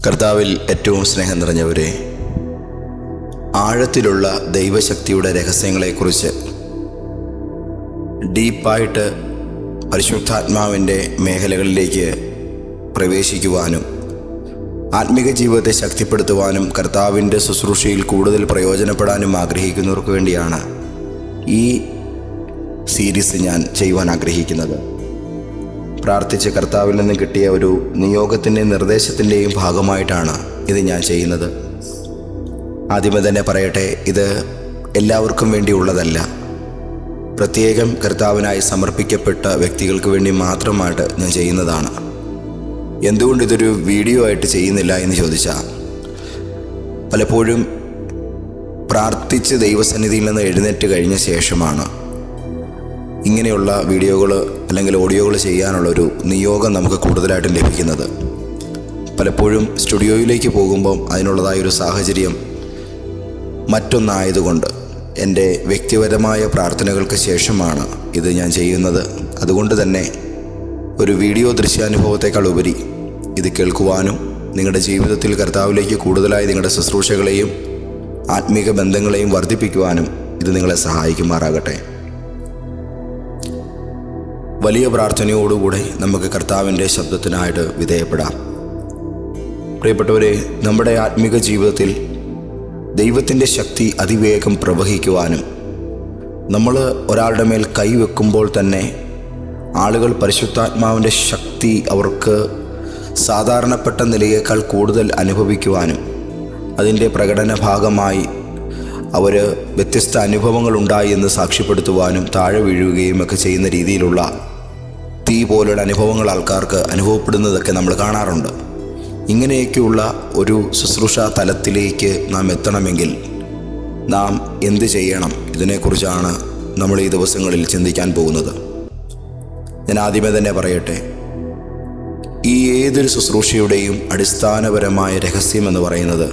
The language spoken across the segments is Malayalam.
കർത്താവിൽ ഏറ്റവും സ്നേഹം നിറഞ്ഞവരെ, ആഴത്തിലുള്ള ദൈവശക്തിയുടെ രഹസ്യങ്ങളെക്കുറിച്ച് ഡീപ്പായിട്ട് പരിശുദ്ധാത്മാവിൻ്റെ മേഖലകളിലേക്ക് പ്രവേശിക്കുവാനും ആത്മീക ജീവിതത്തെ ശക്തിപ്പെടുത്തുവാനും കർത്താവിൻ്റെ ശുശ്രൂഷയിൽ കൂടുതൽ പ്രയോജനപ്പെടാനും ആഗ്രഹിക്കുന്നവർക്ക് വേണ്ടിയാണ് ഈ സീരീസ് ഞാൻ ചെയ്യുവാൻ ആഗ്രഹിക്കുന്നത്. പ്രാർത്ഥിച്ച് കർത്താവിൽ നിന്ന് കിട്ടിയ ഒരു നിയോഗത്തിൻ്റെയും നിർദ്ദേശത്തിൻ്റെയും ഭാഗമായിട്ടാണ് ഇത് ഞാൻ ചെയ്യുന്നത്. ആദ്യമേ തന്നെ പറയട്ടെ, ഇത് എല്ലാവർക്കും വേണ്ടിയുള്ളതല്ല. പ്രത്യേകം കർത്താവിനായി സമർപ്പിക്കപ്പെട്ട വ്യക്തികൾക്ക് വേണ്ടി മാത്രമായിട്ട് ഞാൻ ചെയ്യുന്നതാണ്. എന്തുകൊണ്ട് ഇതൊരു വീഡിയോ ആയിട്ട് ചെയ്യുന്നില്ല എന്ന് ചോദിച്ചാൽ, പലപ്പോഴും പ്രാർത്ഥിച്ച് ദൈവസന്നിധിയിൽ നിന്ന് എഴുന്നേറ്റ് കഴിഞ്ഞ ശേഷമാണ് ഇങ്ങനെയുള്ള വീഡിയോകൾ അല്ലെങ്കിൽ ഓഡിയോകൾ ചെയ്യാനുള്ളൊരു നിയോഗം നമുക്ക് കൂടുതലായിട്ടും ലഭിക്കുന്നത്. പലപ്പോഴും സ്റ്റുഡിയോയിലേക്ക് പോകുമ്പം അതിനുള്ളതായൊരു സാഹചര്യം മറ്റൊന്നായതുകൊണ്ട് എൻ്റെ വ്യക്തിപരമായ പ്രാർത്ഥനകൾക്ക് ശേഷമാണ് ഇത് ഞാൻ ചെയ്യുന്നത്. അതുകൊണ്ട് തന്നെ ഒരു വീഡിയോ ദൃശ്യാനുഭവത്തെക്കാൾ ഉപരി ഇത് കേൾക്കുവാനും നിങ്ങളുടെ ജീവിതത്തിൽ കർത്താവിലേക്ക് കൂടുതലായി നിങ്ങളുടെ ശുശ്രൂഷകളെയും ആത്മീക ബന്ധങ്ങളെയും വർദ്ധിപ്പിക്കുവാനും ഇത് നിങ്ങളെ സഹായിക്കുമാറാകട്ടെ. വലിയ പ്രാർത്ഥനയോടുകൂടെ നമുക്ക് കർത്താവിൻ്റെ ശബ്ദത്തിനായിട്ട് വിധേയപ്പെടാം. പ്രിയപ്പെട്ടവരെ, നമ്മുടെ ആത്മീക ജീവിതത്തിൽ ദൈവത്തിൻ്റെ ശക്തി അതിവേഗം പ്രവഹിക്കുവാനും നമ്മൾ ഒരാളുടെ മേൽ കൈവെക്കുമ്പോൾ തന്നെ ആളുകൾ പരിശുദ്ധാത്മാവിൻ്റെ ശക്തി അവർക്ക് സാധാരണപ്പെട്ട നിലയേക്കാൾ കൂടുതൽ അനുഭവിക്കുവാനും അതിൻ്റെ പ്രകടന ഭാഗമായി അവർ വ്യത്യസ്ത അനുഭവങ്ങൾ ഉണ്ടായി എന്ന് സാക്ഷ്യപ്പെടുത്തുവാനും താഴെ വീഴുകയും ഒക്കെ ചെയ്യുന്ന രീതിയിലുള്ള തീ പോലുള്ള അനുഭവങ്ങൾ ആൾക്കാർക്ക് അനുഭവപ്പെടുന്നതൊക്കെ നമ്മൾ കാണാറുണ്ട്. ഇങ്ങനെയൊക്കെയുള്ള ഒരു ശുശ്രൂഷ തലത്തിലേക്ക് നാം എത്തണമെങ്കിൽ നാം എന്ത് ചെയ്യണം? ഇതിനെക്കുറിച്ചാണ് നമ്മൾ ഈ ദിവസങ്ങളിൽ ചിന്തിക്കാൻ പോകുന്നത്. ഞാൻ ആദ്യമേ തന്നെ പറയട്ടെ, ഈ ഏതൊരു ശുശ്രൂഷയുടെയും അടിസ്ഥാനപരമായ രഹസ്യം എന്ന് പറയുന്നത്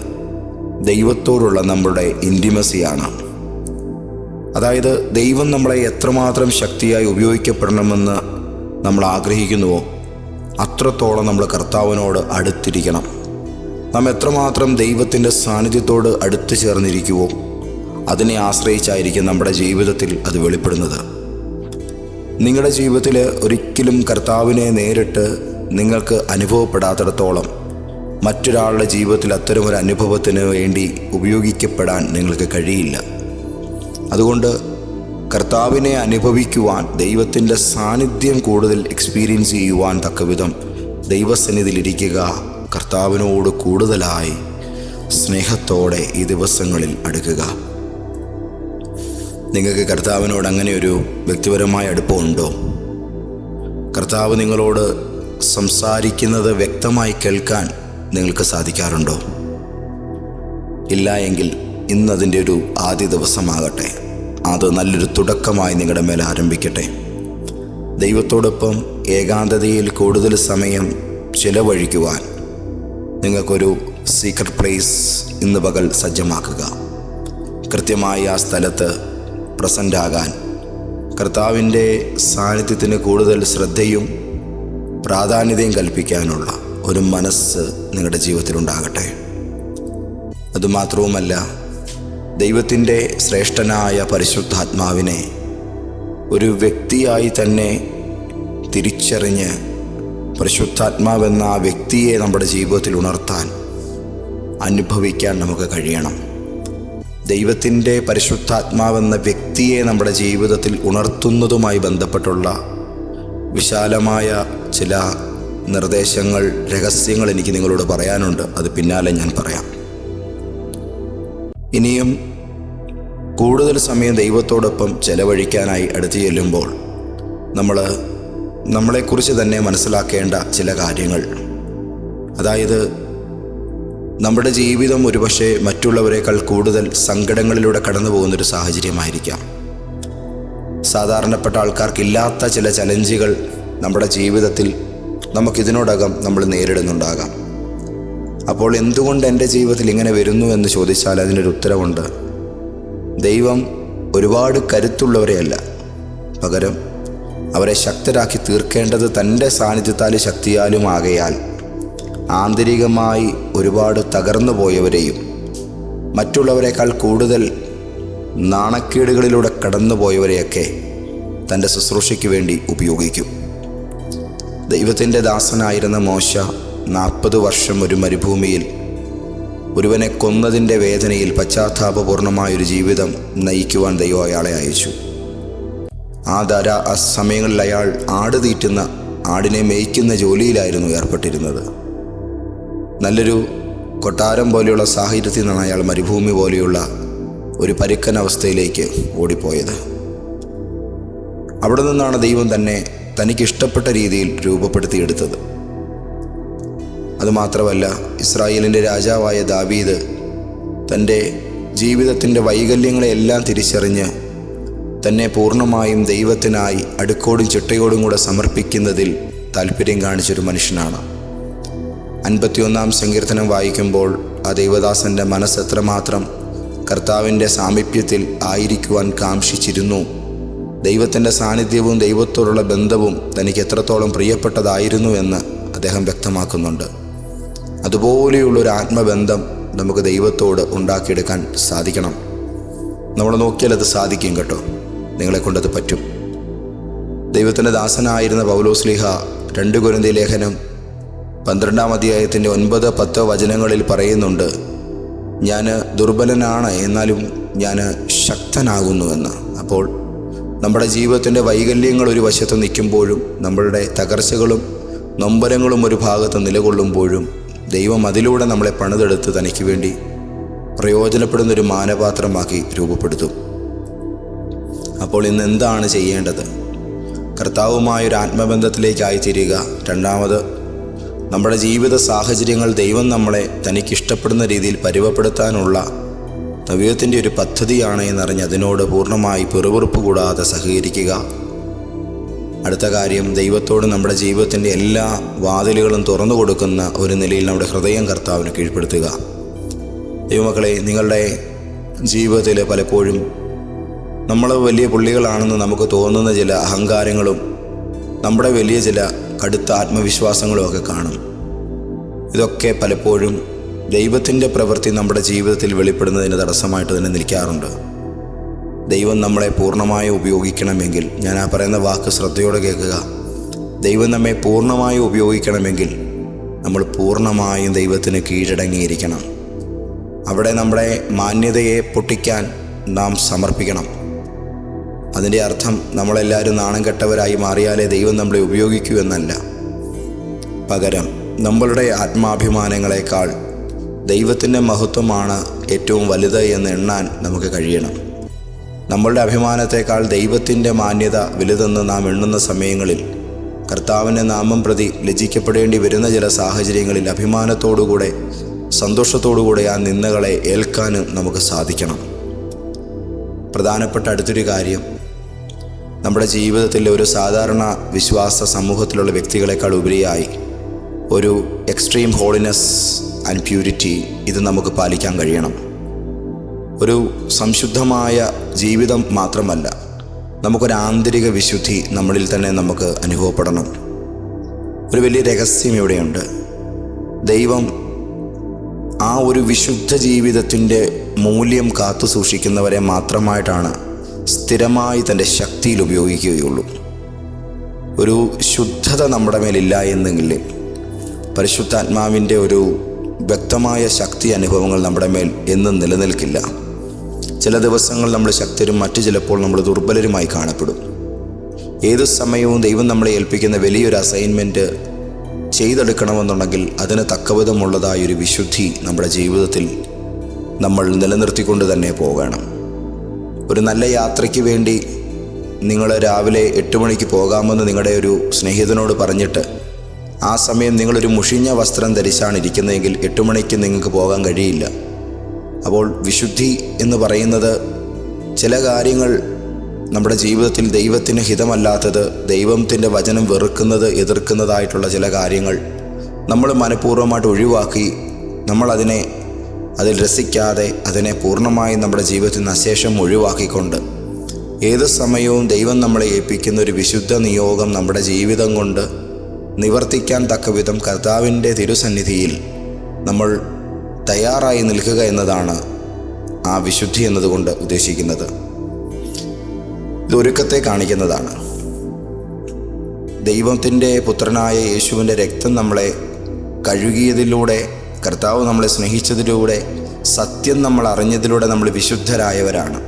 ദൈവത്തോടുള്ള നമ്മുടെ ഇൻറ്റിമസിയാണ്. അതായത് ദൈവം നമ്മളെ എത്രമാത്രം ശക്തിയായി ഉപയോഗിക്കപ്പെടണമെന്ന് നമ്മൾ ആഗ്രഹിക്കുന്നുവോ അത്രത്തോളം നമ്മൾ കർത്താവിനോട് അടുത്തിരിക്കണം. നാം എത്രമാത്രം ദൈവത്തിൻ്റെ സാന്നിധ്യത്തോട് അടുത്ത് ചേർന്നിരിക്കുവോ അതിനെ ആശ്രയിച്ചായിരിക്കും നമ്മുടെ ജീവിതത്തിൽ അത് വെളിപ്പെടുന്നത്. നിങ്ങളുടെ ജീവിതത്തിൽ ഒരിക്കലും കർത്താവിനെ നേരിട്ട് നിങ്ങൾക്ക് അനുഭവപ്പെടാത്തിടത്തോളം മറ്റൊരാളുടെ ജീവിതത്തിൽ അത്തരമൊരു അനുഭവത്തിന് വേണ്ടി ഉപയോഗിക്കപ്പെടാൻ നിങ്ങൾക്ക് കഴിയില്ല. അതുകൊണ്ട് കർത്താവിനെ അനുഭവിക്കുവാൻ, ദൈവത്തിൻ്റെ സാന്നിധ്യം കൂടുതൽ എക്സ്പീരിയൻസ് ചെയ്യുവാൻ തക്കവിധം ദൈവസന്നിധിയിലിരിക്കുക, കർത്താവിനോട് കൂടുതലായി സ്നേഹത്തോടെ ഈ ദിവസങ്ങളിൽ അടുക്കുക. നിങ്ങൾക്ക് കർത്താവിനോട് അങ്ങനെ ഒരു വ്യക്തിപരമായ അടുപ്പമുണ്ടോ? കർത്താവ് നിങ്ങളോട് സംസാരിക്കുന്നത് വ്യക്തമായി കേൾക്കാൻ നിങ്ങൾക്ക് സാധിക്കാറുണ്ടോ? ഇല്ല എങ്കിൽ ഇന്നതിൻ്റെ ഒരു ആദ്യ ദിവസമാകട്ടെ. അത് നല്ലൊരു തുടക്കമായി നിങ്ങളുടെ മേൽ ആരംഭിക്കട്ടെ. ദൈവത്തോടൊപ്പം ഏകാന്തതയിൽ കൂടുതൽ സമയം ചിലവഴിക്കുവാൻ നിങ്ങൾക്കൊരു സീക്രട്ട് പ്ലേസ് ഇന്ന് പകൽ സജ്ജമാക്കുക. കൃത്യമായി ആ സ്ഥലത്ത് പ്രസൻ്റ് ആകാൻ, കർത്താവിൻ്റെ സാന്നിധ്യത്തിന് കൂടുതൽ ശ്രദ്ധയും പ്രാധാന്യതയും കൽപ്പിക്കാനുള്ള ഒരു മനസ്സ് നിങ്ങളുടെ ജീവിതത്തിലുണ്ടാകട്ടെ. അതുമാത്രവുമല്ല, ദൈവത്തിൻ്റെ ശ്രേഷ്ഠനായ പരിശുദ്ധാത്മാവിനെ ഒരു വ്യക്തിയായി തന്നെ തിരിച്ചറിഞ്ഞ് പരിശുദ്ധാത്മാവെന്ന ആ വ്യക്തിയെ നമ്മുടെ ജീവിതത്തിൽ ഉണർത്താൻ, അനുഭവിക്കാൻ നമുക്ക് കഴിയണം. ദൈവത്തിൻ്റെ പരിശുദ്ധാത്മാവെന്ന വ്യക്തിയെ നമ്മുടെ ജീവിതത്തിൽ ഉണർത്തുന്നതുമായി ബന്ധപ്പെട്ടുള്ള വിശാലമായ ചില നിർദ്ദേശങ്ങൾ, രഹസ്യങ്ങൾ എനിക്ക് നിങ്ങളോട് പറയാനുണ്ട്. അത് പിന്നാലെ ഞാൻ പറയാം. ഇനിയും കൂടുതൽ സമയം ദൈവത്തോടൊപ്പം ചെലവഴിക്കാനായി അടുത്ത് ചെല്ലുമ്പോൾ നമ്മളെക്കുറിച്ച് തന്നെ മനസ്സിലാക്കേണ്ട ചില കാര്യങ്ങൾ, അതായത് നമ്മുടെ ജീവിതം ഒരുപക്ഷെ മറ്റുള്ളവരെക്കാൾ കൂടുതൽ സങ്കടങ്ങളിലൂടെ കടന്നു പോകുന്നൊരു സാഹചര്യമായിരിക്കാം. സാധാരണപ്പെട്ട ആൾക്കാർക്കില്ലാത്ത ചില ചലഞ്ചുകൾ നമ്മുടെ ജീവിതത്തിൽ നമുക്കിതിനോടകം നമ്മൾ നേരിടുന്നുണ്ടാകാം. അപ്പോൾ എന്തുകൊണ്ട് എൻ്റെ ജീവിതത്തിൽ ഇങ്ങനെ വരുന്നു എന്ന് ചോദിച്ചാൽ അതിനൊരു ഉത്തരവുണ്ട്. ദൈവം ഒരുപാട് കരുത്തുള്ളവരെയല്ല, പകരം അവരെ ശക്തരാക്കി തീർക്കേണ്ടത് തൻ്റെ സാന്നിധ്യത്താലും ശക്തിയാലും ആകയാൽ ആന്തരികമായി ഒരുപാട് തകർന്നു പോയവരെയും മറ്റുള്ളവരെക്കാൾ കൂടുതൽ നാണക്കേടുകളിലൂടെ കടന്നു പോയവരെയൊക്കെ തൻ്റെ ശുശ്രൂഷയ്ക്ക് വേണ്ടി ഉപയോഗിക്കും. ദൈവത്തിൻ്റെ ദാസനായിരുന്ന മോശ 40 വർഷം ഒരു മരുഭൂമിയിൽ ഒരുവനെ കൊന്നതിൻ്റെ വേദനയിൽ പശ്ചാത്താപപൂർണമായൊരു ജീവിതം നയിക്കുവാൻ ദൈവം അയാളെ അയച്ചു. ആ സമയങ്ങളിൽ അയാൾ ആട് തീറ്റുന്ന, ആടിനെ മേയ്ക്കുന്ന ജോലിയിലായിരുന്നു ഏർപ്പെട്ടിരുന്നത്. നല്ലൊരു കൊട്ടാരം പോലെയുള്ള സാഹചര്യത്തിൽ നിന്നാണ് അയാൾ മരുഭൂമി പോലെയുള്ള ഒരു പരുക്കൻ അവസ്ഥയിലേക്ക് ഓടിപ്പോയത്. അവിടെ നിന്നാണ് ദൈവം തന്നെ തനിക്കിഷ്ടപ്പെട്ട രീതിയിൽ രൂപപ്പെടുത്തിയെടുത്തത്. അതുമാത്രമല്ല, ഇസ്രായേലിൻ്റെ രാജാവായ ദാവീദ് തൻ്റെ ജീവിതത്തിൻ്റെ വൈകല്യങ്ങളെയെല്ലാം തിരിച്ചറിഞ്ഞ് തന്നെ പൂർണ്ണമായും ദൈവത്തിനായി അടുക്കോടും ചിട്ടയോടും കൂടെ സമർപ്പിക്കുന്നതിൽ താല്പര്യം കാണിച്ചൊരു മനുഷ്യനാണ്. 51-ാം സങ്കീർത്തനം വായിക്കുമ്പോൾ ആ ദൈവദാസൻ്റെ മനസ്സ് എത്രമാത്രം കർത്താവിൻ്റെ സാമീപ്യത്തിൽ ആയിരിക്കുവാൻ കാംക്ഷിച്ചിരുന്നു, ദൈവത്തിൻ്റെ സാന്നിധ്യവും ദൈവത്തോടുള്ള ബന്ധവും തനിക്ക് എത്രത്തോളം പ്രിയപ്പെട്ടതായിരുന്നു എന്ന് അദ്ദേഹം വ്യക്തമാക്കുന്നുണ്ട്. അതുപോലെയുള്ളൊരു ആത്മബന്ധം നമുക്ക് ദൈവത്തോട് ഉണ്ടാക്കിയെടുക്കാൻ സാധിക്കണം. നമ്മൾ നോക്കിയാൽ അത് സാധിക്കും കേട്ടോ. നിങ്ങളെക്കൊണ്ടത് പറ്റും. ദൈവത്തിൻ്റെ ദാസനായിരുന്ന പൗലോസ്ലീഹ 2 കൊരിന്ത്യർ ലേഖനം 12-ാം അധ്യായത്തിൻ്റെ 9-10 വചനങ്ങളിൽ പറയുന്നുണ്ട്, ഞാൻ ദുർബലനാണ് എന്നാലും ഞാൻ ശക്തനാകുന്നുവെന്ന്. അപ്പോൾ നമ്മുടെ ജീവിതത്തിൻ്റെ വൈകല്യങ്ങൾ ഒരു വശത്ത് നിൽക്കുമ്പോഴും നമ്മളുടെ തകർച്ചകളും നൊമ്പരങ്ങളും ഒരു ഭാഗത്ത് നിലകൊള്ളുമ്പോഴും ദൈവം അതിലൂടെ നമ്മളെ പണിതെടുത്ത് തനിക്ക് വേണ്ടി പ്രയോജനപ്പെടുന്നൊരു മാനപാത്രമാക്കി രൂപപ്പെടുത്തും. അപ്പോൾ ഇന്ന് എന്താണ് ചെയ്യേണ്ടത്? കർത്താവുമായൊരു ആത്മബന്ധത്തിലേക്കായി തീരുക. രണ്ടാമത്, നമ്മുടെ ജീവിത സാഹചര്യങ്ങൾ ദൈവം നമ്മളെ തനിക്കിഷ്ടപ്പെടുന്ന രീതിയിൽ പരുവപ്പെടുത്താനുള്ള ദൈവത്തിൻ്റെ ഒരു പദ്ധതിയാണ് എന്നറിഞ്ഞ് അതിനോട് പൂർണ്ണമായി പിറുപിറുപ്പ് കൂടാതെ സഹകരിക്കുക. അടുത്ത കാര്യം, ദൈവത്തോട് നമ്മുടെ ജീവിതത്തിൻ്റെ എല്ലാ വാതിലുകളും തുറന്നു കൊടുക്കുന്ന ഒരു നിലയിൽ നമ്മുടെ ഹൃദയം കർത്താവിന് കീഴ്പ്പെടുത്തുക. ദൈവമക്കളെ, നിങ്ങളുടെ ജീവിതത്തിൽ പലപ്പോഴും നമ്മൾ വലിയ പുള്ളികളാണെന്ന് നമുക്ക് തോന്നുന്ന ചില അഹങ്കാരങ്ങളും നമ്മുടെ വലിയ ചില കടുത്ത ആത്മവിശ്വാസങ്ങളും ഒക്കെ കാണും. ഇതൊക്കെ പലപ്പോഴും ദൈവത്തിൻ്റെ പ്രവൃത്തി നമ്മുടെ ജീവിതത്തിൽ വെളിപ്പെടുന്നതിന് തടസ്സമായിട്ട് തന്നെ നിൽക്കാറുണ്ട്. ദൈവം നമ്മളെ പൂർണ്ണമായി ഉപയോഗിക്കണമെങ്കിൽ, ഞാൻ ആ പറയുന്ന വാക്ക് ശ്രദ്ധയോടെ കേൾക്കുക, ദൈവം നമ്മെ പൂർണ്ണമായി ഉപയോഗിക്കണമെങ്കിൽ നമ്മൾ പൂർണ്ണമായും ദൈവത്തിന് കീഴടങ്ങിയിരിക്കണം. അവിടെ നമ്മുടെ മാന്യതയെ പൊട്ടിക്കാൻ നാം സമർപ്പിക്കണം. അതിൻ്റെ അർത്ഥം നമ്മളെല്ലാവരും നാണം കെട്ടവരായി മാറിയാലേ ദൈവം നമ്മളെ ഉപയോഗിക്കൂ എന്നല്ല. പകരം നമ്മളുടെ ആത്മാഭിമാനങ്ങളെക്കാൾ ദൈവത്തിൻ്റെ മഹത്വമാണ് ഏറ്റവും വലുത് എന്ന് എണ്ണാൻ നമുക്ക് കഴിയണം. നമ്മളുടെ അഭിമാനത്തെക്കാൾ ദൈവത്തിൻ്റെ മാന്യത വലുതെന്ന് നാം എണ്ണുന്ന സമയങ്ങളിൽ കർത്താവിൻ്റെ നാമം പ്രതി ലജ്ജിക്കപ്പെടേണ്ടി വരുന്ന ചില സാഹചര്യങ്ങളിൽ അഭിമാനത്തോടുകൂടെ സന്തോഷത്തോടുകൂടെ ആ നിന്ദകളെ ഏൽക്കാനും നമുക്ക് സാധിക്കണം. പ്രധാനപ്പെട്ട അടുത്തൊരു കാര്യം, നമ്മുടെ ജീവിതത്തിൽ ഒരു സാധാരണ വിശ്വാസ സമൂഹത്തിലുള്ള വ്യക്തികളെക്കാൾ ഉപരിയായി ഒരു എക്സ്ട്രീം ഹോളിനെസ് ആൻഡ് പ്യൂരിറ്റി ഇത് നമുക്ക് പാലിക്കാൻ കഴിയണം. ഒരു സംശുദ്ധമായ ജീവിതം മാത്രമല്ല, നമുക്കൊരു ആന്തരിക വിശുദ്ധി നമ്മളിൽ തന്നെ നമുക്ക് അനുഭവപ്പെടണം. ഒരു വലിയ രഹസ്യം ഇവിടെയുണ്ട്. ദൈവം ആ ഒരു വിശുദ്ധ ജീവിതത്തിൻ്റെ മൂല്യം കാത്തു സൂക്ഷിക്കുന്നവരെ മാത്രമായിട്ടാണ് സ്ഥിരമായി തൻ്റെ ശക്തിയിൽ ഉപയോഗിക്കുകയുള്ളൂ. ഒരു ശുദ്ധത നമ്മുടെ മേലില്ല എന്നെങ്കിൽ പരിശുദ്ധാത്മാവിൻ്റെ ഒരു വ്യക്തമായ ശക്തി അനുഭവങ്ങൾ നമ്മുടെ മേൽ എന്നും നിലനിൽക്കില്ല. ചില ദിവസങ്ങൾ നമ്മൾ ശക്തരും മറ്റു ചിലപ്പോൾ നമ്മൾ ദുർബലരുമായി കാണപ്പെടും. ഏതു സമയവും ദൈവം നമ്മളെ ഏൽപ്പിക്കുന്ന വലിയൊരു അസൈൻമെൻറ്റ് ചെയ്തെടുക്കണമെന്നുണ്ടെങ്കിൽ അതിന് തക്കവിധമുള്ളതായൊരു വിശുദ്ധി നമ്മുടെ ജീവിതത്തിൽ നമ്മൾ നിലനിർത്തിക്കൊണ്ട് തന്നെ പോകണം. ഒരു നല്ല യാത്രയ്ക്ക് വേണ്ടി നിങ്ങൾ രാവിലെ 8 മണിക്ക് പോകാമെന്ന് നിങ്ങളുടെ ഒരു സ്നേഹിതനോട് പറഞ്ഞിട്ട് ആ സമയം നിങ്ങളൊരു മുഷിഞ്ഞ വസ്ത്രം ധരിച്ചാണ് ഇരിക്കുന്നതെങ്കിൽ 8 മണിക്ക് നിങ്ങൾക്ക് പോകാൻ കഴിയില്ല. അപ്പോൾ വിശുദ്ധി എന്ന് പറയുന്നത് ചില കാര്യങ്ങൾ നമ്മുടെ ജീവിതത്തിൽ ദൈവത്തിന് ഹിതമല്ലാത്തത്, ദൈവത്തിൻ്റെ വചനം വെറുക്കുന്നത്, എതിർക്കുന്നതായിട്ടുള്ള ചില കാര്യങ്ങൾ നമ്മൾ മനഃപൂർവ്വമായിട്ട് ഒഴിവാക്കി അതിൽ രസിക്കാതെ അതിനെ പൂർണ്ണമായും നമ്മുടെ ജീവിതത്തിൽ നിന്ന് അശേഷം ഒഴിവാക്കിക്കൊണ്ട് ഏത് സമയവും ദൈവം നമ്മളെ ഏൽപ്പിക്കുന്ന ഒരു വിശുദ്ധ നിയോഗം നമ്മുടെ ജീവിതം കൊണ്ട് നിവർത്തിക്കാൻ തക്കവിധം കർത്താവിൻ്റെ തിരുസന്നിധിയിൽ നമ്മൾ തയ്യാറായി നിൽക്കുക എന്നതാണ് ആ വിശുദ്ധി എന്നതുകൊണ്ട് ഉദ്ദേശിക്കുന്നത്. ഇത് ഒരുക്കത്തെ കാണിക്കുന്നതാണ്. ദൈവത്തിൻ്റെ പുത്രനായ യേശുവിൻ്റെ രക്തം നമ്മളെ കഴുകിയതിലൂടെ, കർത്താവ് നമ്മളെ സ്നേഹിച്ചതിലൂടെ, സത്യം നമ്മൾ അറിഞ്ഞതിലൂടെ നമ്മൾ വിശുദ്ധരായവരാണ്.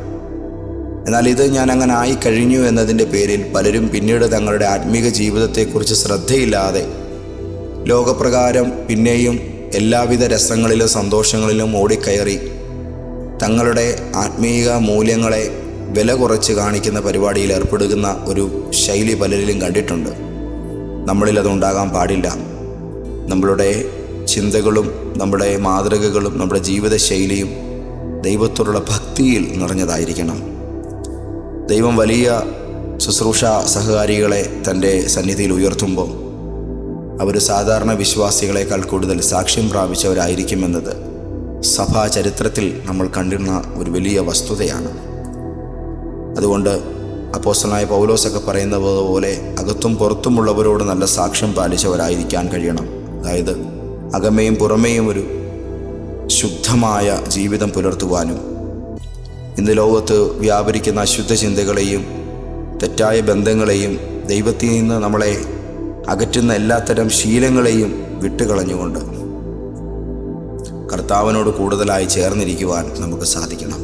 എന്നാൽ ഇത് ഞാൻ അങ്ങനെ ആയി കഴിഞ്ഞു എന്നതിൻ്റെ പേരിൽ പലരും പിന്നീട് തങ്ങളുടെ ആത്മീക ജീവിതത്തെക്കുറിച്ച് ശ്രദ്ധയില്ലാതെ ലോകപ്രകാരം പിന്നെയും എല്ലാവിധ രസങ്ങളിലും സന്തോഷങ്ങളിലും ഓടിക്കയറി തങ്ങളുടെ ആത്മീക മൂല്യങ്ങളെ വില കുറച്ച് കാണിക്കുന്ന പരിപാടിയിൽ ഏർപ്പെടുന്ന ഒരു ശൈലി പലരിലും കണ്ടിട്ടുണ്ട്. നമ്മളിലതുണ്ടാകാൻ പാടില്ല. നമ്മളുടെ ചിന്തകളും നമ്മുടെ മാതൃകകളും നമ്മുടെ ജീവിതശൈലിയും ദൈവത്തോടുള്ള ഭക്തിയിൽ നിറഞ്ഞതായിരിക്കണം. ദൈവം വലിയ ശുശ്രൂഷ സഹകാരികളെ തൻ്റെ സന്നിധിയിൽ ഉയർത്തുമ്പോൾ അവർ സാധാരണ വിശ്വാസികളെക്കാൾ കൂടുതൽ സാക്ഷ്യം പ്രാപിച്ചവരായിരിക്കുമെന്നത് സഭാ ചരിത്രത്തിൽ നമ്മൾ കണ്ടിരുന്ന ഒരു വലിയ വസ്തുതയാണ്. അതുകൊണ്ട് അപ്പോസ്തലനായ പൗലോസൊക്കെ പറയുന്നത് പോലെ അകത്തും പുറത്തുമുള്ളവരോട് നല്ല സാക്ഷ്യം പാലിച്ചവരായിരിക്കാൻ കഴിയണം. അതായത് അകമേയും പുറമേയും ഒരു ശുദ്ധമായ ജീവിതം പുലർത്തുവാനും ഇന്ന് ലോകത്ത് വ്യാപരിക്കുന്ന അശുദ്ധ ചിന്തകളെയും തെറ്റായ ബന്ധങ്ങളെയും ദൈവത്തിൽ നിന്ന് നമ്മളെ അകറ്റുന്ന എല്ലാത്തരം ശീലങ്ങളെയും വിട്ടുകളഞ്ഞുകൊണ്ട് കർത്താവിനോട് കൂടുതലായി ചേർന്നിരിക്കുവാൻ നമുക്ക് സാധിക്കണം.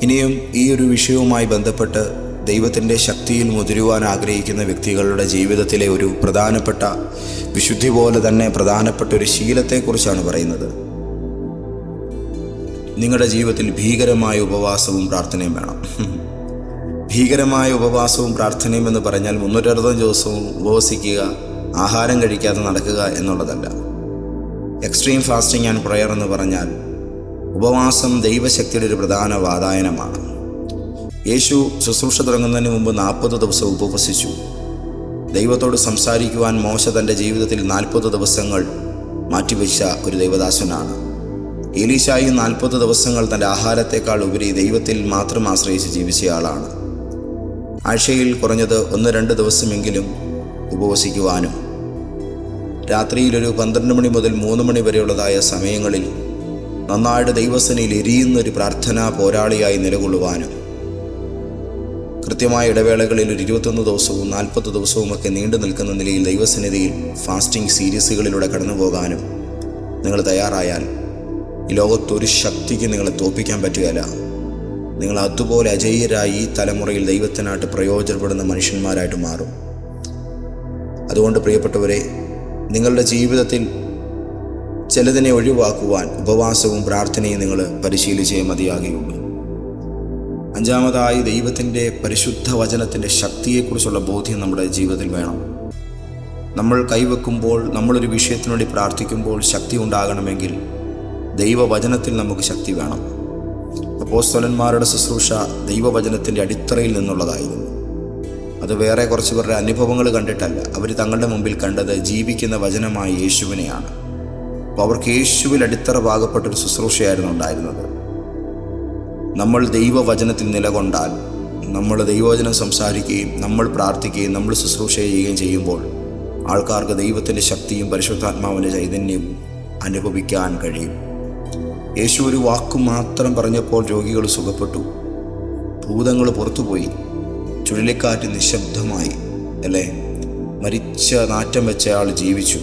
ഇനിയും ഈ ഒരു വിഷയവുമായി ബന്ധപ്പെട്ട് ദൈവത്തിൻ്റെ ശക്തിയിൽ മുതിരുവാൻ ആഗ്രഹിക്കുന്ന വ്യക്തികളുടെ ജീവിതത്തിലെ ഒരു പ്രധാനപ്പെട്ട വിശുദ്ധി പോലെ തന്നെ പ്രധാനപ്പെട്ട ഒരു ശീലത്തെക്കുറിച്ചാണ് പറയുന്നത്. നിങ്ങളുടെ ജീവിതത്തിൽ ഭീകരമായ ഉപവാസവും പ്രാർത്ഥനയും വേണം. ഭീകരമായ ഉപവാസവും പ്രാർത്ഥനയും എന്ന് പറഞ്ഞാൽ 360 ദിവസവും ഉപവസിക്കുക, ആഹാരം കഴിക്കാതെ നടക്കുക എന്നുള്ളതല്ല. എക്സ്ട്രീം ഫാസ്റ്റിംഗ് ആൻഡ് പ്രയർ എന്ന് പറഞ്ഞാൽ ഉപവാസം ദൈവശക്തിയുടെ ഒരു പ്രധാന വാതായനമാണ്. യേശു ശുശ്രൂഷ തുടങ്ങുന്നതിന് മുമ്പ് 40 ദിവസം ഉപവസിച്ചു. ദൈവത്തോട് സംസാരിക്കുവാൻ മോശ തൻ്റെ ജീവിതത്തിൽ 40 ദിവസങ്ങൾ മാറ്റിവെച്ച ഒരു ദൈവദാസനാണ്. എലീശായും 40 ദിവസങ്ങൾ തൻ്റെ ആഹാരത്തെക്കാൾ ഉപരി ദൈവത്തിൽ മാത്രം ആശ്രയിച്ച് ജീവിച്ചയാളാണ്. ആഴ്ചയിൽ കുറഞ്ഞത് 1-2 ദിവസമെങ്കിലും ഉപവസിക്കുവാനും രാത്രിയിൽ ഒരു 12 മണി മുതൽ 3 മണി വരെയുള്ളതായ സമയങ്ങളിൽ നന്നായിട്ട് ദൈവസേനയിൽ എരിയുന്നൊരു പ്രാർത്ഥനാ പോരാളിയായി നിലകൊള്ളുവാനും കൃത്യമായ ഇടവേളകളിൽ ഒരു 21 ദിവസവും 40 ദിവസവുമൊക്കെ നീണ്ടു നിൽക്കുന്ന നിലയിൽ ദൈവസന്നിധിയിൽ ഫാസ്റ്റിംഗ് സീരീസുകളിലൂടെ കടന്നു പോകാനും നിങ്ങൾ തയ്യാറായാൽ ഈ ലോകത്തൊരു ശക്തിക്ക് നിങ്ങളെ തോൽപ്പിക്കാൻ പറ്റുകയില്ല. നിങ്ങൾ അതുപോലെ അജയ്യരായി ഈ തലമുറയിൽ ദൈവത്തിനായിട്ട് പ്രയോജനപ്പെടുന്ന മനുഷ്യന്മാരായിട്ട് മാറും. അതുകൊണ്ട് പ്രിയപ്പെട്ടവരെ, നിങ്ങളുടെ ജീവിതത്തിൽ ചിലതിനെ ഒഴിവാക്കുവാൻ ഉപവാസവും പ്രാർത്ഥനയും നിങ്ങൾ പരിശീലിച്ചേ മതിയാകുകയുള്ളൂ. 5-മതായി ദൈവത്തിൻ്റെ പരിശുദ്ധ വചനത്തിൻ്റെ ശക്തിയെക്കുറിച്ചുള്ള ബോധ്യം നമ്മുടെ ജീവിതത്തിൽ വേണം. നമ്മൾ കൈവെക്കുമ്പോൾ, നമ്മളൊരു വിഷയത്തിനു വേണ്ടി പ്രാർത്ഥിക്കുമ്പോൾ ശക്തി ഉണ്ടാകണമെങ്കിൽ ദൈവവചനത്തിൽ നമുക്ക് ശക്തി വേണം. അപ്പോസ്തലന്മാരുടെ ശുശ്രൂഷ ദൈവവചനത്തിൻ്റെ അടിത്തറയിൽ നിന്നുള്ളതായിരുന്നു. അത് വേറെ കുറച്ച് പേരുടെ അനുഭവങ്ങൾ കണ്ടിട്ടല്ല. അവർ തങ്ങളുടെ മുമ്പിൽ കണ്ടത് ജീവിക്കുന്ന വചനമായ യേശുവിനെയാണ്. അപ്പോൾ അവർക്ക് യേശുവിൽ അടിത്തറ പാകപ്പെട്ടൊരു ശുശ്രൂഷയായിരുന്നു ഉണ്ടായിരുന്നത്. നമ്മൾ ദൈവവചനത്തിൽ നിലകൊണ്ടാൽ, നമ്മൾ ദൈവവചനം സംസാരിക്കുകയും നമ്മൾ പ്രാർത്ഥിക്കുകയും നമ്മൾ ശുശ്രൂഷ ചെയ്യുകയും ചെയ്യുമ്പോൾ ആൾക്കാർക്ക് ദൈവത്തിൻ്റെ ശക്തിയും പരിശുദ്ധാത്മാവിൻ്റെ ചൈതന്യവും അനുഭവിക്കാൻ കഴിയും. യേശു ഒരു വാക്കു മാത്രം പറഞ്ഞപ്പോൾ രോഗികൾ സുഖപ്പെട്ടു, ഭൂതങ്ങൾ പുറത്തുപോയി, ചുഴലിക്കാറ്റ് നിശബ്ദമായി, അല്ലേ? മരിച്ച നാറ്റം വെച്ചയാൾ ജീവിച്ചു.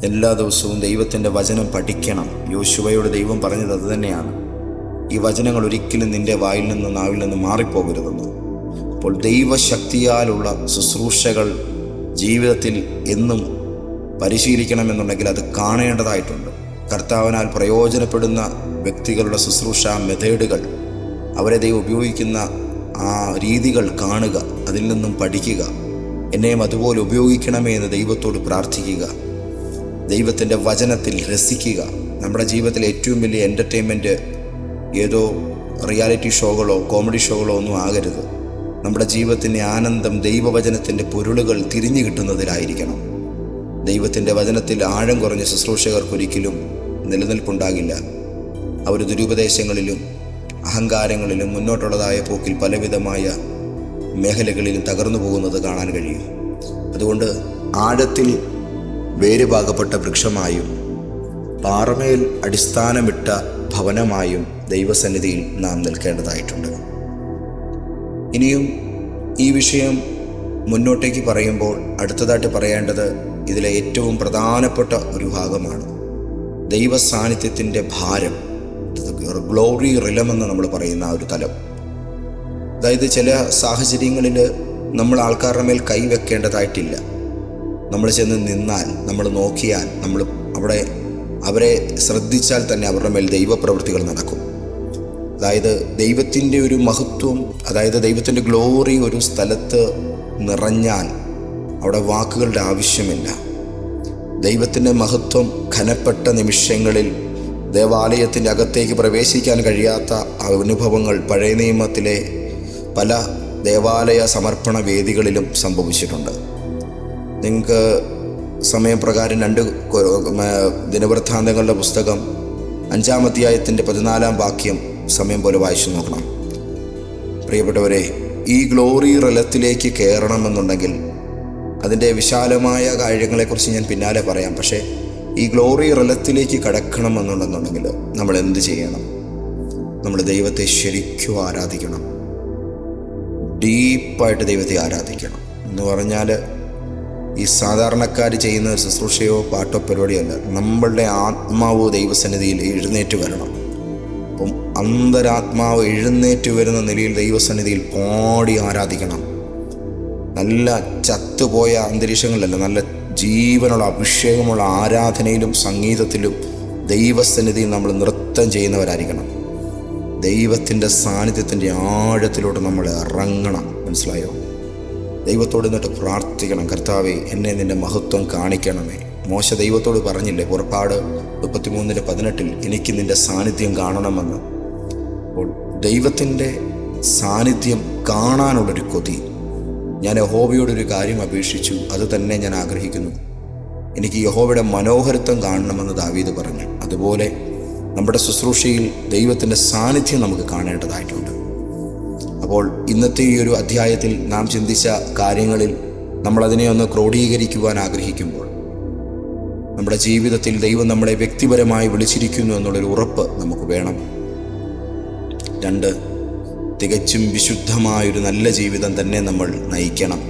എല്ലാ ദിവസവും ദൈവത്തിൻ്റെ വചനം പഠിക്കണം. യോശുവയോട് ദൈവം പറഞ്ഞത് അതുതന്നെയാണ്. ഈ വചനങ്ങൾ ഒരിക്കലും നിൻ്റെ വായിൽ നിന്ന് നാവിൽ നിന്ന് മാറിപ്പോകരുതെന്ന്. അപ്പോൾ ദൈവശക്തിയാലുള്ള ശുശ്രൂഷകൾ ജീവിതത്തിൽ എന്നും പരിശീലിക്കണമെന്നുണ്ടെങ്കിൽ അത് കാണേണ്ടതായിട്ടുണ്ട്. കർത്താവിനാൽ പ്രയോജനപ്പെടുന്ന വ്യക്തികളുടെ ശുശ്രൂഷ മെത്തേഡുകൾ, അവരെ ദൈവം ഉപയോഗിക്കുന്ന ആ രീതികൾ കാണുക, അതിൽ നിന്നും പഠിക്കുക. എന്നെയും അതുപോലെ ഉപയോഗിക്കണമേ എന്ന് ദൈവത്തോട് പ്രാർത്ഥിക്കുക. ദൈവത്തിൻ്റെ വചനത്തിൽ രസിക്കുക. നമ്മുടെ ജീവിതത്തിലെ ഏറ്റവും വലിയ എൻ്റർടൈൻമെൻറ്റ് ഏതോ റിയാലിറ്റി ഷോകളോ കോമഡി ഷോകളോ ഒന്നും ആകരുത്. നമ്മുടെ ജീവിതത്തിൻ്റെ ആനന്ദം ദൈവവചനത്തിൻ്റെ പൊരുളുകൾ തിരിഞ്ഞു കിട്ടുന്നതിലായിരിക്കണം. ദൈവത്തിൻ്റെ വചനത്തിൽ ആഴം കുറഞ്ഞ ശുശ്രൂഷകർക്കൊരിക്കലും നിലനിൽപ്പുണ്ടാകില്ല. അവർ ദുരുപദേശങ്ങളിലും അഹങ്കാരങ്ങളിലും മുന്നോട്ടുള്ളതായ പോക്കിൽ പലവിധമായ മേഖലകളിലും തകർന്നു പോകുന്നത് കാണാൻ കഴിയും. അതുകൊണ്ട് ആഴത്തിൽ വേരുപാകപ്പെട്ട വൃക്ഷമായും പാറമേൽ അടിസ്ഥാനമിട്ട ഭവനമായും ദൈവസന്നിധിയിൽ നാം നിൽക്കേണ്ടതായിട്ടുണ്ട്. ഇനിയും ഈ വിഷയം മുന്നോട്ടേക്ക് പറയുമ്പോൾ അടുത്തതായിട്ട് പറയേണ്ടത് ഇതിലെ ഏറ്റവും പ്രധാനപ്പെട്ട ഒരു ഭാഗമാണ് ദൈവ സാന്നിധ്യത്തിൻ്റെ ഭാരം, ഗ്ലോറി റിലം എന്ന് നമ്മൾ പറയുന്ന ആ ഒരു തലം. അതായത് ചില സാഹചര്യങ്ങളിൽ നമ്മൾ ആൾക്കാരുടെ മേൽ കൈവെക്കേണ്ടതായിട്ടില്ല. നമ്മൾ ചെന്ന് നിന്നാൽ, നമ്മൾ നോക്കിയാൽ, നമ്മൾ അവരെ ശ്രദ്ധിച്ചാൽ തന്നെ അവരുടെ മേൽ ദൈവപ്രവൃത്തികൾ നടക്കും. അതായത് ദൈവത്തിൻ്റെ ഒരു മഹത്വം, അതായത് ദൈവത്തിൻ്റെ ഗ്ലോറി ഒരു സ്ഥലത്ത് നിറഞ്ഞാൽ അവിടെ വാക്കുകളുടെ ആവശ്യമില്ല. ദൈവത്തിൻ്റെ മഹത്വം ഘനപ്പെട്ട നിമിഷങ്ങളിൽ ദേവാലയത്തിൻ്റെ അകത്തേക്ക് പ്രവേശിക്കാൻ കഴിയാത്ത അനുഭവങ്ങൾ പഴയ നിയമത്തിലെ പല ദേവാലയ സമർപ്പണ വേദികളിലും സംഭവിച്ചിട്ടുണ്ട്. നിങ്ങൾക്ക് സമയപ്രകാരം 2 ദിനവൃത്താന്തങ്ങളുടെ പുസ്തകം 5-ാം അധ്യായത്തിൻ്റെ 14-ാം വാക്യം സമയം പോലെ വായിച്ചു നോക്കണം. പ്രിയപ്പെട്ടവരെ, ഈ ഗ്ലോറി റലത്തിലേക്ക് കയറണമെന്നുണ്ടെങ്കിൽ അതിൻ്റെ വിശാലമായ കാര്യങ്ങളെക്കുറിച്ച് ഞാൻ പിന്നാലെ പറയാം. പക്ഷേ ഈ ഗ്ലോറി റലത്തിലേക്ക് കടക്കണമെന്നുണ്ടെന്നുണ്ടെങ്കിൽ നമ്മൾ എന്ത് ചെയ്യണം? നമ്മൾ ദൈവത്തെ ശരിക്കും ആരാധിക്കണം. ഡീപ്പായിട്ട് ദൈവത്തെ ആരാധിക്കണം എന്ന് പറഞ്ഞാൽ ഈ സാധാരണക്കാർ ചെയ്യുന്ന ഒരു ശുശ്രൂഷയോ പാട്ടോ പരിപാടിയല്ല. നമ്മളുടെ ആത്മാവ് ദൈവസന്നിധിയിൽ എഴുന്നേറ്റ് വരണം. അപ്പം അന്തരാത്മാവ് എഴുന്നേറ്റ് വരുന്ന നിലയിൽ ദൈവസന്നിധിയിൽ പാടി ആരാധിക്കണം. നല്ല ചത്തുപോയ അന്തരീക്ഷങ്ങളിലല്ല, നല്ല ജീവനുള്ള അഭിഷേകമുള്ള ആരാധനയിലും സംഗീതത്തിലും ദൈവസന്നിധിയിൽ നമ്മൾ നൃത്തം ചെയ്യുന്നവരായിരിക്കണം. ദൈവത്തിൻ്റെ സാന്നിധ്യത്തിൻ്റെ ആഴത്തിലോട്ട് നമ്മൾ ഇറങ്ങണം. മനസ്സിലായോ? ദൈവത്തോട് എന്നിട്ട് പ്രാർത്ഥിക്കണം, കർത്താവേ, എന്നെ നിൻ്റെ മഹത്വം കാണിക്കണമേ. മോശ ദൈവത്തോട് പറഞ്ഞില്ലേ പുറപ്പാട് 33:18 എനിക്ക് നിൻ്റെ സാന്നിധ്യം കാണണമെന്ന്. അപ്പോൾ ദൈവത്തിൻ്റെ സാന്നിധ്യം കാണാനുള്ളൊരു കൊതി. ഞാൻ യഹോവയോടൊരു കാര്യം അപേക്ഷിച്ചു, അത് തന്നെ ഞാൻ ആഗ്രഹിക്കുന്നു. എനിക്ക് യഹോവയുടെ മനോഹരത്വം കാണണമെന്ന് ദാവീദ് പറഞ്ഞു. അതുപോലെ നമ്മുടെ ശുശ്രൂഷയിൽ ദൈവത്തിൻ്റെ സാന്നിധ്യം നമുക്ക് കാണേണ്ടതായിട്ടുണ്ട്. അപ്പോൾ ഇന്നത്തെ ഈ ഒരു അധ്യായത്തിൽ നാം ചിന്തിച്ച കാര്യങ്ങളിൽ നമ്മളതിനെ ഒന്ന് ക്രോഡീകരിക്കുവാൻ ആഗ്രഹിക്കുമ്പോൾ നമ്മുടെ ജീവിതത്തിൽ ദൈവം നമ്മളെ വ്യക്തിപരമായി വിളിച്ചിരിക്കുന്നു എന്നുള്ളൊരു ഉറപ്പ് നമുക്ക് വേണം. 2, തികച്ചും വിശുദ്ധമായൊരു നല്ല ജീവിതം തന്നെ നമ്മൾ നയിക്കണം.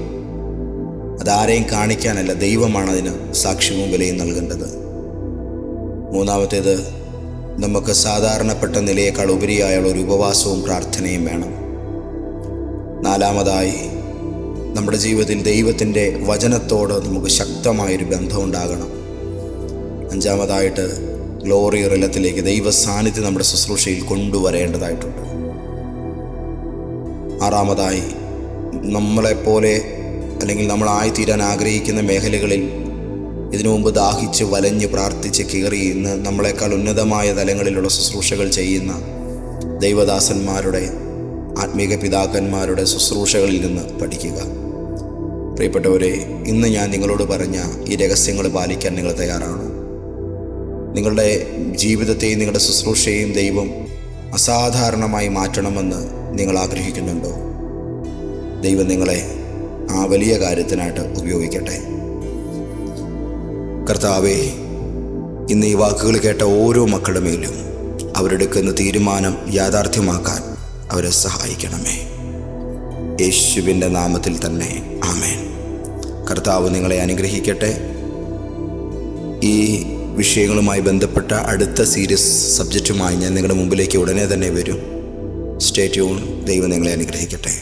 അതാരെയും കാണിക്കാനല്ല, ദൈവമാണ് അതിന് സാക്ഷ്യവും വിലയും നൽകേണ്ടത്. 3, നമുക്ക് സാധാരണപ്പെട്ട നിലയേക്കാൾ ഉപരിയായുള്ള ഒരു ഉപവാസവും പ്രാർത്ഥനയും വേണം. 4, നമ്മുടെ ജീവിതത്തിൽ ദൈവത്തിൻ്റെ വചനത്തോട് നമുക്ക് ശക്തമായൊരു ബന്ധമുണ്ടാകണം. 5, ഗ്ലോറി റിലത്തിലേക്ക് ദൈവ സാന്നിധ്യം നമ്മുടെ ശുശ്രൂഷയിൽ കൊണ്ടുവരേണ്ടതായിട്ടുണ്ട്. 6, നമ്മളെപ്പോലെ അല്ലെങ്കിൽ നമ്മളായിത്തീരാൻ ആഗ്രഹിക്കുന്ന മേഖലകളിൽ ഇതിനു മുമ്പ് ദാഹിച്ച് വലഞ്ഞ് പ്രാർത്ഥിച്ച് കയറി ഇന്ന് നമ്മളെക്കാൾ ഉന്നതമായ തലങ്ങളിലുള്ള ശുശ്രൂഷകൾ ചെയ്യുന്ന ദൈവദാസന്മാരുടെ, ആത്മീക പിതാക്കന്മാരുടെ ശുശ്രൂഷകളിൽ നിന്ന് പഠിക്കുക. പ്രിയപ്പെട്ടവരെ, ഇന്ന് ഞാൻ നിങ്ങളോട് പറഞ്ഞ ഈ രഹസ്യങ്ങൾ പാലിക്കാൻ നിങ്ങൾ തയ്യാറാണോ? നിങ്ങളുടെ ജീവിതത്തെയും നിങ്ങളുടെ ശുശ്രൂഷയെയും ദൈവം അസാധാരണമായി മാറ്റണമെന്ന് നിങ്ങൾ ആഗ്രഹിക്കുന്നുണ്ടോ? ദൈവം നിങ്ങളെ ആ വലിയ കാര്യത്തിനായിട്ട് ഉപയോഗിക്കട്ടെ. കർത്താവേ, ഇന്ന് ഈ വാക്കുകൾ കേട്ട ഓരോ മക്കളുടെ മേലും അവരെടുക്കുന്ന തീരുമാനം യാഥാർത്ഥ്യമാക്കാൻ അവരെ സഹായിക്കണമേ. യേശുവിൻ്റെ നാമത്തിൽ തന്നെ ആമേൻ. കർത്താവ് നിങ്ങളെ അനുഗ്രഹിക്കട്ടെ. ഈ വിഷയങ്ങളുമായി ബന്ധപ്പെട്ട അടുത്ത സീരിയസ് സബ്ജക്റ്റുമായി ഞാൻ നിങ്ങളുടെ മുമ്പിലേക്ക് ഉടനെ തന്നെ വരും. Stay tune. ദൈവം നിങ്ങളെ അനുഗ്രഹിക്കട്ടെ.